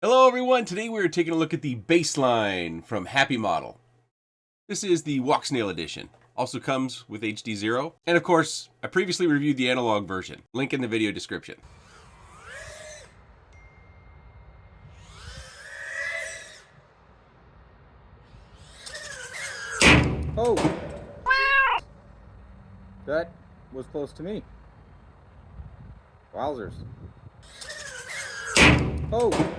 Hello everyone, today we're taking a look at the BassLine from Happy Model. This is the WalkSnail edition. Also comes with HDZero. And of course, I previously reviewed the analog version. Link in the video description. Oh! That was close to me. Wowzers. Oh!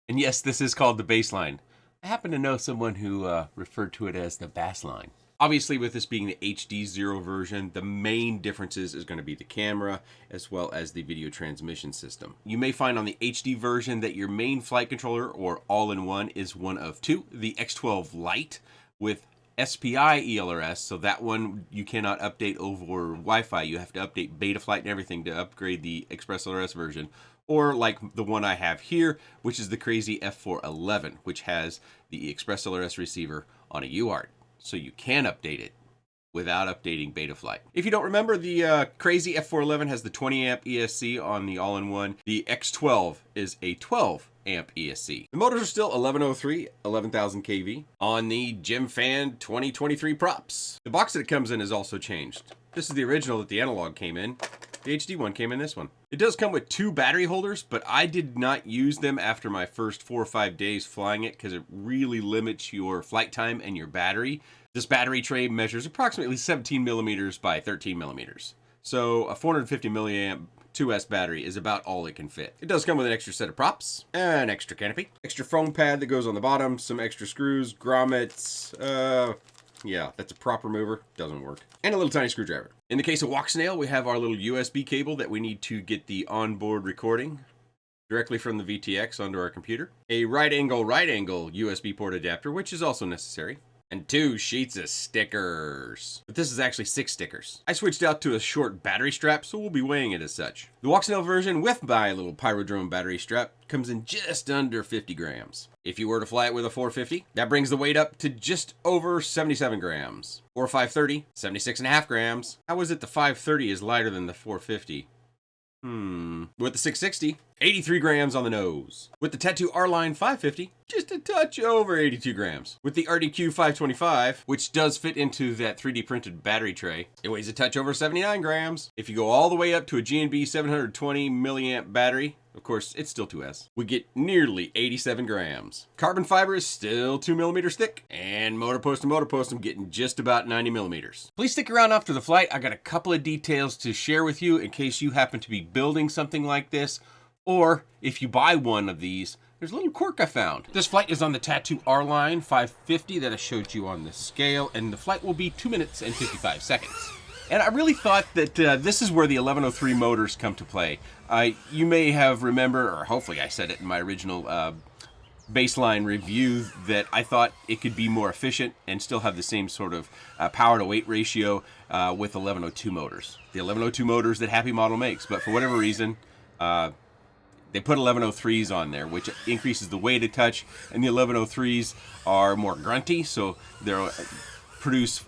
And yes, this is called the BassLine. I happen to know someone who referred to it as the BassLine. Obviously, with this being the HDZero version, the main differences is going to be the camera as well as the video transmission system. You may find on the HD version that your main flight controller or all-in-one is one of two. The X12 Lite with SPI ELRS, so that one you cannot update over Wi-Fi. You have to update Betaflight and everything to upgrade the Express LRS version. Or like the one I have here, which is the crazy F411, which has the Express LRS receiver on a UART. So you can update it without updating Betaflight. If you don't remember, the crazy F411 has the 20 amp ESC on the all-in-one. The X12 is a 12 amp ESC. The motors are still 1103, 11,000 kV on the GemFan 2023 props. The box that it comes in has also changed. This is the original that the analog came in. The HD one came in this one. It does come with two battery holders, but I did not use them after my first 4 or 5 days flying it because it really limits your flight time and your battery. This battery tray measures approximately 17 millimeters by 13 millimeters. So a 450 milliamp 2S battery is about all it can fit. It does come with an extra set of props, an extra canopy, extra foam pad that goes on the bottom, some extra screws, grommets, yeah, that's a prop remover, doesn't work, and a little tiny screwdriver. In the case of WalkSnail, we have our little USB cable that we need to get the onboard recording directly from the VTX onto our computer, a right angle USB port adapter, which is also necessary, and 2 sheets of stickers. But this is actually 6 stickers. I switched out to a short battery strap, so we'll be weighing it as such. The WalkSnail version with my little Pyrodrome battery strap comes in just under 50 grams. If you were to fly it with a 450, that brings the weight up to just over 77 grams. Or 530, 76.5 grams. How is it the 530 is lighter than the 450? With the 660, 83 grams on the nose. With the Tattoo R-Line 550, just a touch over 82 grams. With the RDQ 525, which does fit into that 3D printed battery tray, it weighs a touch over 79 grams. If you go all the way up to a G&B 720 milliamp battery, of course, it's still 2S, we get nearly 87 grams. Carbon fiber is still 2 millimeters thick, and motor post to motor post, I'm getting just about 90 millimeters. Please stick around after the flight. I got a couple of details to share with you in case you happen to be building something like this, or if you buy one of these, there's a little quirk I found. This flight is on the Tattoo R-Line 550 that I showed you on the scale, and the flight will be 2 minutes and 55 seconds. And I really thought that this is where the 1103 motors come to play. You may have remembered, or hopefully I said it in my original BassLine review, that I thought it could be more efficient and still have the same sort of power to weight ratio with 1102 motors. The 1102 motors that Happy Model makes, but for whatever reason, they put 1103s on there, which increases the weight a touch, and the 1103s are more grunty, so they'll produce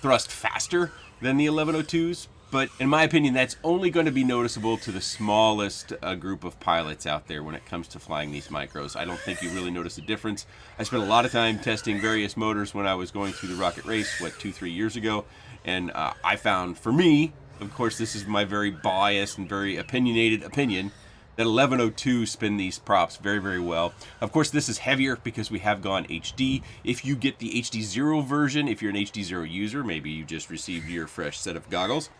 thrust faster than the 1102s, but in my opinion, that's only going to be noticeable to the smallest group of pilots out there when it comes to flying these micros. I don't think you really notice a difference. I spent a lot of time testing various motors when I was going through the rocket race, 2-3 years ago, and I found, for me, of course, this is my very biased and very opinionated opinion, that 1102 spin these props very, very well. Of course, this is heavier because we have gone HD. If you get the HDZero version, if you're an HDZero user, maybe you just received your fresh set of goggles,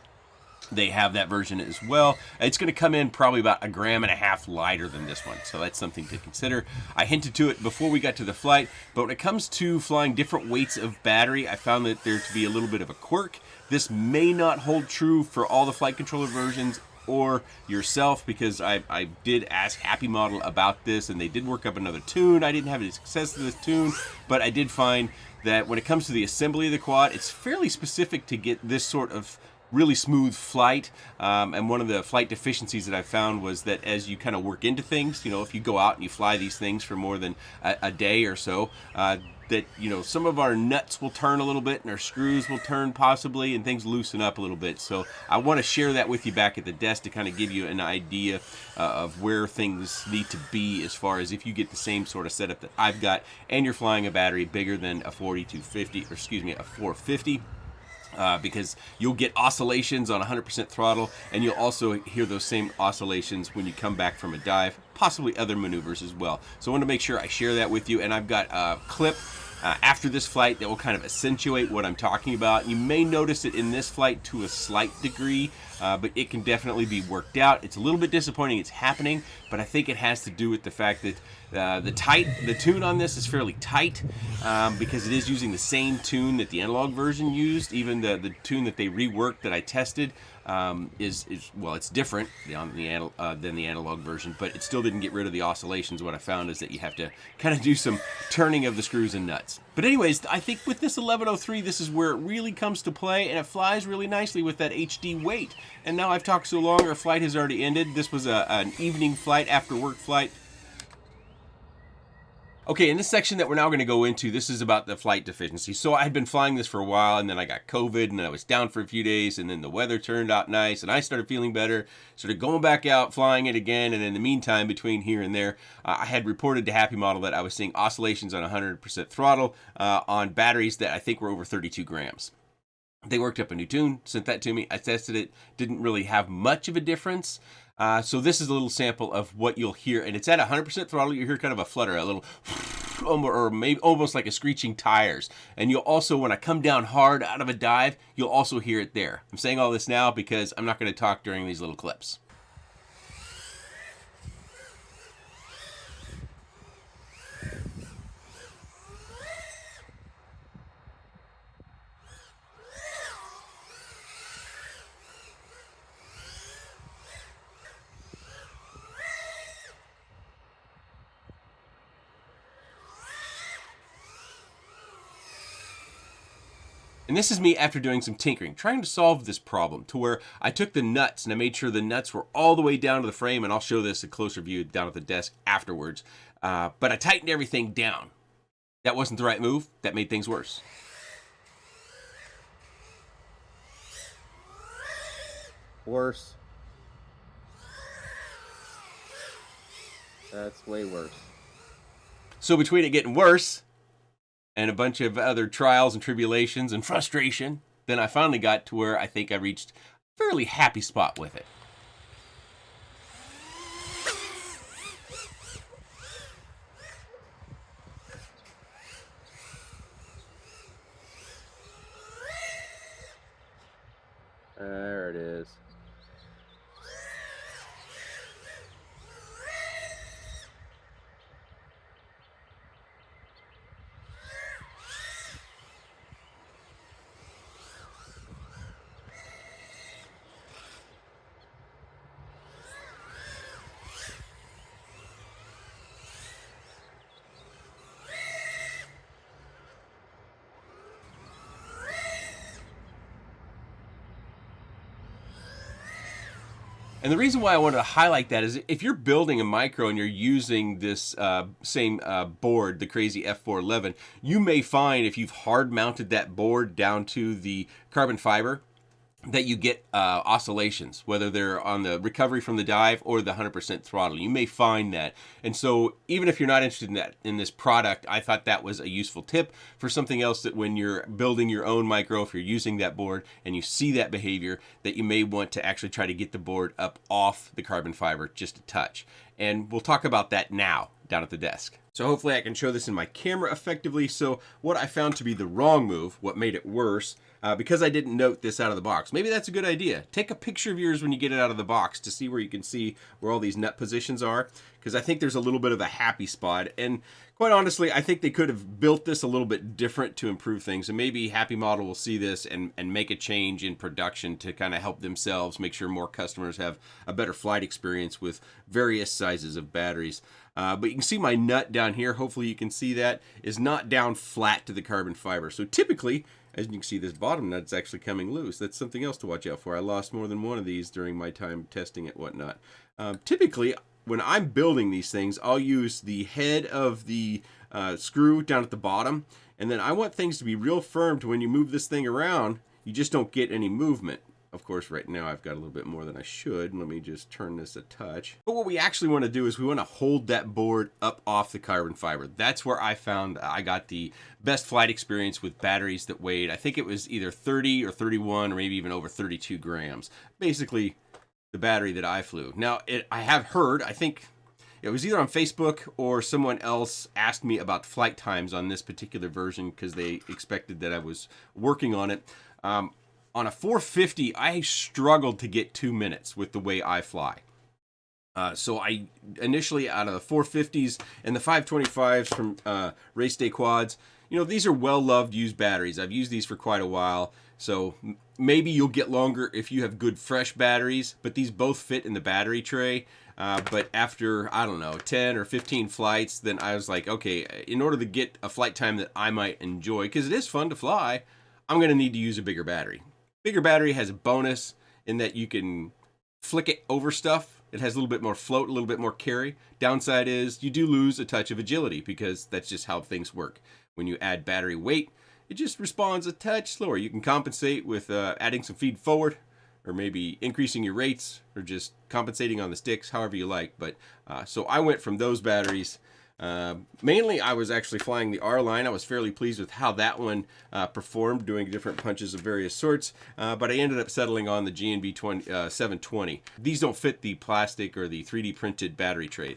they have that version as well. It's going to come in probably about 1.5 grams lighter than this one, so that's something to consider. I hinted to it before we got to the flight, but when it comes to flying different weights of battery, I found that there to be a little bit of a quirk. This may not hold true for all the flight controller versions or yourself, because I did ask Happy Model about this, and they did work up another tune. I didn't have any success with this tune, but I did find that when it comes to the assembly of the quad, it's fairly specific to get this sort of really smooth flight. And one of the flight deficiencies that I found was that as you kind of work into things, you know, if you go out and you fly these things for more than a day or so, that, you know, some of our nuts will turn a little bit and our screws will turn possibly, and things loosen up a little bit. So I want to share that with you back at the desk to kind of give you an idea of where things need to be as far as if you get the same sort of setup that I've got and you're flying a battery bigger than a 4250, or excuse me, a 450. Because you'll get oscillations on 100% throttle, and you'll also hear those same oscillations when you come back from a dive, possibly other maneuvers as well. So I want to make sure I share that with you, and I've got a clip after this flight that will kind of accentuate what I'm talking about. You may notice it in this flight to a slight degree, but it can definitely be worked out. It's a little bit disappointing it's happening, but I think it has to do with the fact that the tune on this is fairly tight, because it is using the same tune that the analog version used. Even the tune that they reworked that I tested is well, it's different than the analog version, but it still didn't get rid of the oscillations. What I found is that you have to kind of do some turning of the screws and nuts. But anyways, I think with this 1103, this is where it really comes to play, and it flies really nicely with that HD weight. And now I've talked so long, our flight has already ended. This was an evening flight, after work flight. Okay, in this section that we're now going to go into, this is about the flight deficiency. So I had been flying this for a while, and then I got COVID, and then I was down for a few days, and then the weather turned out nice, and I started feeling better, started going back out, flying it again, and in the meantime, between here and there, I had reported to Happy Model that I was seeing oscillations on 100% throttle on batteries that I think were over 32 grams. They worked up a new tune, sent that to me. I tested it, didn't really have much of a difference. So this is a little sample of what you'll hear, and it's at 100% throttle. You hear kind of a flutter, a little, or maybe almost like a screeching tires. And you'll also, when I come down hard out of a dive, you'll also hear it there. I'm saying all this now because I'm not going to talk during these little clips. And this is me after doing some tinkering, trying to solve this problem to where I took the nuts and I made sure the nuts were all the way down to the frame, and I'll show this a closer view down at the desk afterwards. But I tightened everything down. That wasn't the right move. That made things worse. Worse. That's way worse. So between it getting worse and a bunch of other trials and tribulations and frustration, then I finally got to where I think I reached a fairly happy spot with it. There it is. And the reason why I wanted to highlight that is if you're building a micro and you're using this same board, the Crazy F411, you may find if you've hard mounted that board down to the carbon fiber that you get oscillations, whether they're on the recovery from the dive or the 100% throttle. You may find that. And so even if you're not interested in this product, I thought that was a useful tip for something else, that when you're building your own micro, if you're using that board and you see that behavior, that you may want to actually try to get the board up off the carbon fiber just a touch. And we'll talk about that now down at the desk. So hopefully I can show this in my camera effectively. So what I found to be the wrong move, what made it worse, because I didn't note this out of the box. Maybe that's a good idea. Take a picture of yours when you get it out of the box to see where you can see where all these nut positions are, because I think there's a little bit of a happy spot. And quite honestly, I think they could have built this a little bit different to improve things. And maybe Happy Model will see this and make a change in production to kind of help themselves make sure more customers have a better flight experience with various sizes of batteries. But you can see my nut down here, hopefully you can see that, is not down flat to the carbon fiber. So typically, As you can see, this bottom nut's actually coming loose. That's something else to watch out for. I lost more than one of these during my time testing it, whatnot. Typically, when I'm building these things, I'll use the head of the screw down at the bottom, and then I want things to be real firm to when you move this thing around, you just don't get any movement. Of course, right now I've got a little bit more than I should. Let me just turn this a touch. But what we actually want to do is we want to hold that board up off the carbon fiber. That's where I found I got the best flight experience with batteries that weighed, I think it was either 30 or 31 or maybe even over 32 grams. Basically, the battery that I flew. Now, I have heard, I think it was either on Facebook or someone else asked me about flight times on this particular version because they expected that I was working on it. On a 450, I struggled to get 2 minutes with the way I fly. So I initially, out of the 450s and the 525s from Race Day Quads, you know, these are well-loved used batteries. I've used these for quite a while. So maybe you'll get longer if you have good fresh batteries, but these both fit in the battery tray. But after, I don't know, 10 or 15 flights, then I was like, okay, in order to get a flight time that I might enjoy, because it is fun to fly, I'm going to need to use a bigger battery. Bigger battery has a bonus in that you can flick it over stuff. It has a little bit more float, a little bit more carry. Downside is you do lose a touch of agility because that's just how things work. When you add battery weight, it just responds a touch slower. You can compensate with adding some feed forward, or maybe increasing your rates, or just compensating on the sticks, however you like. But so I went from those batteries. Mainly, I was actually flying the R line. I was fairly pleased with how that one performed, doing different punches of various sorts. But I ended up settling on the GNB 720. These don't fit the plastic or the 3D printed battery tray.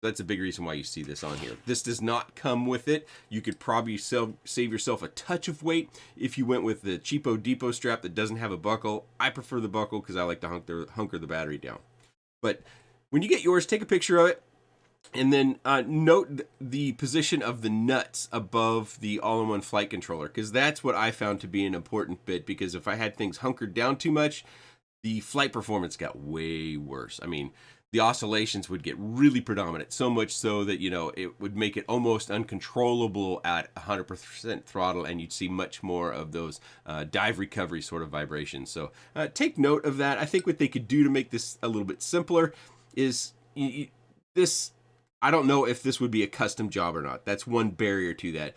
That's a big reason why you see this on here. This does not come with it. You could probably save yourself a touch of weight if you went with the cheapo depot strap that doesn't have a buckle. I prefer the buckle because I like to hunker the battery down. But when you get yours, take a picture of it. And then note the position of the nuts above the all-in-one flight controller, because that's what I found to be an important bit, because if I had things hunkered down too much, the flight performance got way worse. I mean, the oscillations would get really predominant, so much so that, you know, it would make it almost uncontrollable at 100% throttle, and you'd see much more of those dive recovery sort of vibrations. So take note of that. I think what they could do to make this a little bit simpler is this... I don't know if this would be a custom job or not. That's one barrier to that.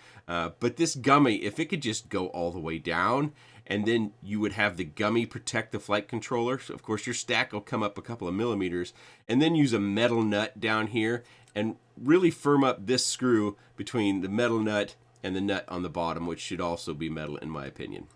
But this gummy, if it could just go all the way down, and then you would have the gummy protect the flight controller. So of course your stack will come up a couple of millimeters, and then use a metal nut down here and really firm up this screw between the metal nut and the nut on the bottom, which should also be metal in my opinion.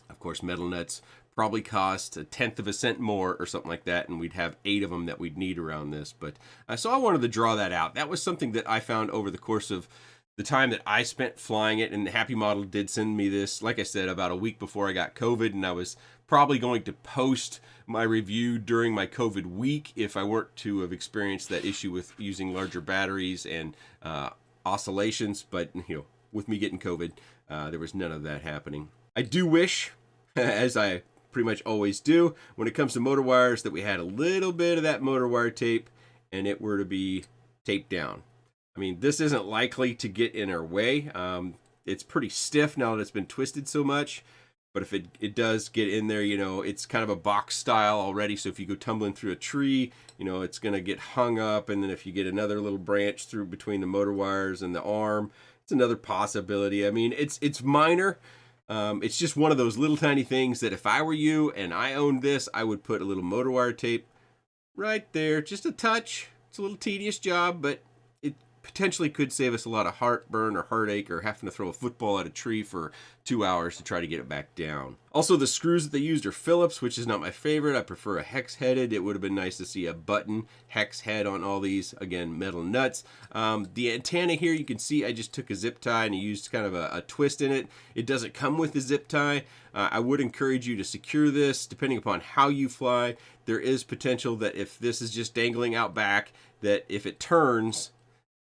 Of course, metal nuts probably cost 1/10 of a cent more or something like that, and we'd have 8 of them that we'd need around this. But so I wanted to draw that out. That was something that I found over the course of the time that I spent flying it, and the Happy Model did send me this, like I said, about a week before I got COVID, and I was probably going to post my review during my COVID week if I weren't to have experienced that issue with using larger batteries and oscillations. But you know, with me getting COVID, there was none of that happening. I do wish, as I pretty much always do when it comes to motor wires, that we had a little bit of that motor wire tape and it were to be taped down. I mean, this isn't likely to get in our way. It's pretty stiff now that it's been twisted so much, but if it does get in there, you know, it's kind of a box style already, so if you go tumbling through a tree, you know, it's going to get hung up, and then if you get another little branch through between the motor wires and the arm, it's another possibility. I mean, it's minor. It's just one of those little tiny things that if I were you and I owned this, I would put a little motor wire tape right there, just a touch. It's a little tedious job, but it potentially could save us a lot of heartburn or heartache or having to throw a football at a tree for 2 hours to try to get it back down. Also, the screws that they used are Phillips, which is not my favorite. I prefer a hex-headed. It would have been nice to see a button hex head on all these. Again, metal nuts. The antenna here, you can see I just took a zip tie and I used kind of a twist in it. It doesn't come with a zip tie. I would encourage you to secure this depending upon how you fly. There is potential that if this is just dangling out back, that if it turns,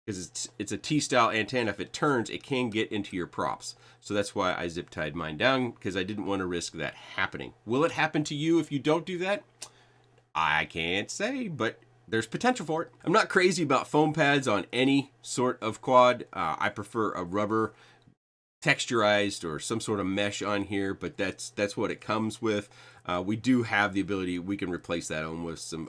because it's a T-style antenna, if it turns, it can get into your props. So that's why I zip tied mine down, because I didn't want to risk that happening. Will it happen to you if you don't do that? I can't say, but there's potential for it. I'm not crazy about foam pads on any sort of quad. I prefer a rubber texturized or some sort of mesh on here, but that's what it comes with. We do have the ability, we can replace that on with some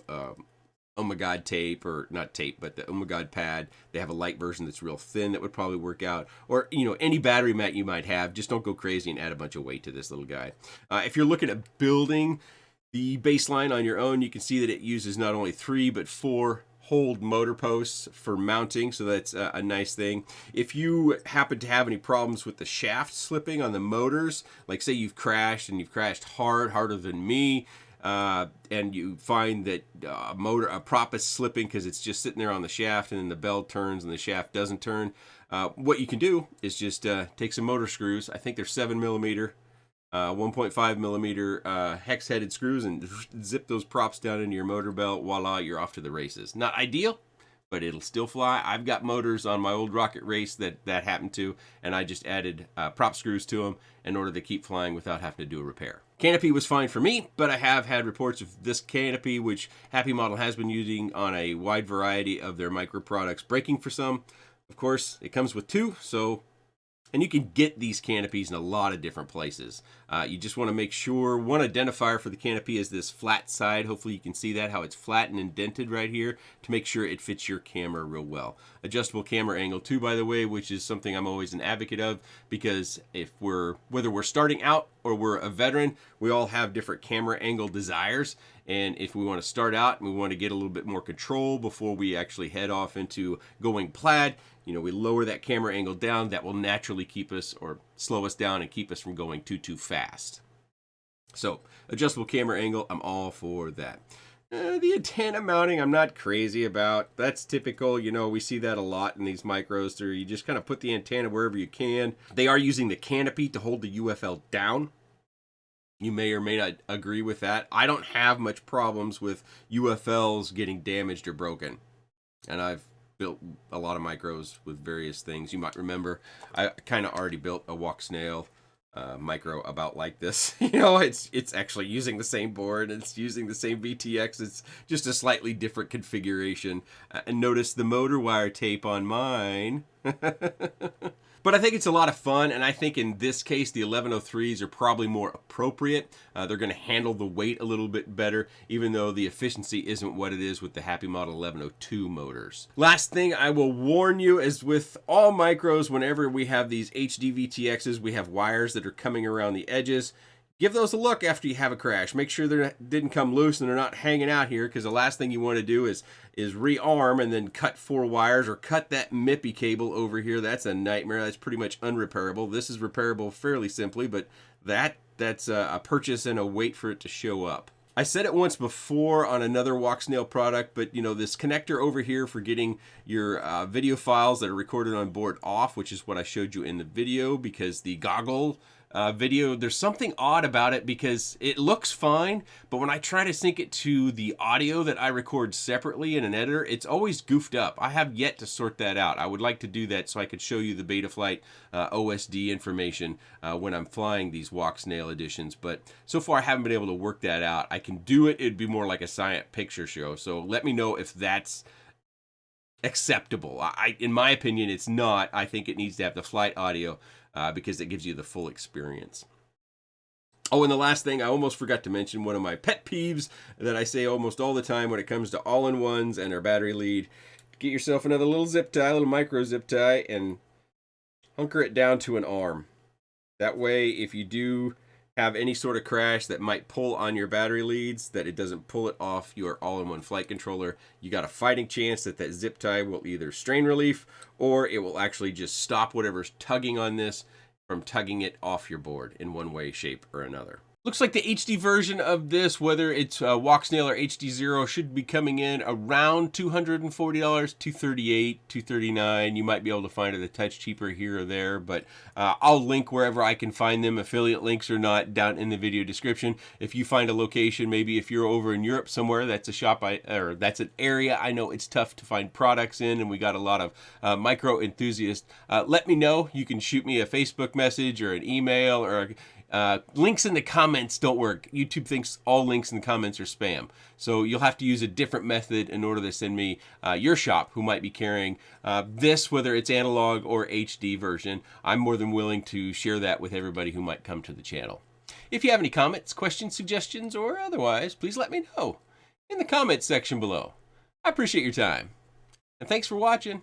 Oh My God tape, or not tape, but the Oh My God pad. They have a light version that's real thin that would probably work out. Or, you know, any battery mat you might have. Just don't go crazy and add a bunch of weight to this little guy. If you're looking at building the BassLine on your own, you can see that it uses not only 3 but 4 hold motor posts for mounting, so that's a nice thing. If you happen to have any problems with the shaft slipping on the motors, like say you've crashed and you've crashed harder than me, and you find that a prop is slipping because it's just sitting there on the shaft, and then the bell turns and the shaft doesn't turn, what you can do is just take some motor screws. I think they're 7mm, 1.5mm hex-headed screws, and zip those props down into your motor belt. Voila, you're off to the races. Not ideal, but it'll still fly. I've got motors on my old rocket race that happened to, and I just added prop screws to them in order to keep flying without having to do a repair. Canopy was fine for me, but I have had reports of this canopy, which Happy Model has been using on a wide variety of their micro products, breaking for some. Of course, it comes with 2, so... And you can get these canopies in a lot of different places. You just want to make sure, one identifier for the canopy is this flat side. Hopefully you can see that, how it's flat and indented right here, to make sure it fits your camera real well. Adjustable camera angle too, by the way, which is something I'm always an advocate of, because whether we're starting out or we're a veteran, we all have different camera angle desires. And if we want to start out and we want to get a little bit more control before we actually head off into going plaid, you know, we lower that camera angle down. That will naturally keep us, or slow us down and keep us from going too fast. So adjustable camera angle, I'm all for that. The antenna mounting, I'm not crazy about. That's typical. You know, we see that a lot in these micros. You just kind of put the antenna wherever you can. They are using the canopy to hold the UFL down. You may or may not agree with that. I don't have much problems with UFLs getting damaged or broken. And I've built a lot of micros with various things. You might remember I kind of already built a WalkSnail micro about like this. You know, it's actually using the same board, and it's using the same VTX. It's just a slightly different configuration. And notice the motor wire tape on mine. But I think it's a lot of fun, and I think in this case the 1103s are probably more appropriate. They're going to handle the weight a little bit better, even though the efficiency isn't what it is with the Happy Model 1102 motors. Last thing I will warn you is, with all micros, whenever we have these HD VTXs, we have wires that are coming around the edges. Give those a look after you have a crash. Make sure they didn't come loose and they're not hanging out here, because the last thing you want to do is rearm and then cut 4 wires, or cut that MIPI cable over here. That's a nightmare. That's pretty much unrepairable. This is repairable fairly simply, but that's a purchase and a wait for it to show up. I said it once before on another WalkSnail product, but you know, this connector over here for getting your video files that are recorded on board off, which is what I showed you in the video, because the goggle video, there's something odd about it, because it looks fine, but when I try to sync it to the audio that I record separately in an editor, it's always goofed up. I have yet to sort that out. I would like to do that so I could show you the Betaflight OSD information when I'm flying these WalkSnail editions, but so far I haven't been able to work that out. I can do it. It'd be more like a silent picture show, so let me know if that's acceptable. In my opinion, it's not. I think it needs to have the flight audio, because it gives you the full experience. Oh, and the last thing, I almost forgot to mention, one of my pet peeves that I say almost all the time when it comes to all-in-ones and their battery lead: get yourself another little zip tie, a little micro zip tie, and hunker it down to an arm. That way, if you do have any sort of crash that might pull on your battery leads, that it doesn't pull it off your all-in-one flight controller. You got a fighting chance that that zip tie will either strain relief, or it will actually just stop whatever's tugging on this from tugging it off your board in one way, shape, or another. Looks like the HD version of this, whether it's WalkSnail or HDZero, should be coming in around $240, $238, $239. You might be able to find it a touch cheaper here or there, but I'll link wherever I can find them, affiliate links or not, down in the video description. If you find a location, maybe if you're over in Europe somewhere, that's a shop or that's an area I know it's tough to find products in, and we got a lot of micro enthusiasts. Let me know. You can shoot me a Facebook message or an email, or Links in the comments don't work. YouTube thinks all links in the comments are spam. So you'll have to use a different method in order to send me your shop who might be carrying this, whether it's analog or HD version. I'm more than willing to share that with everybody who might come to the channel. If you have any comments, questions, suggestions, or otherwise, please let me know in the comments section below. I appreciate your time. And thanks for watching.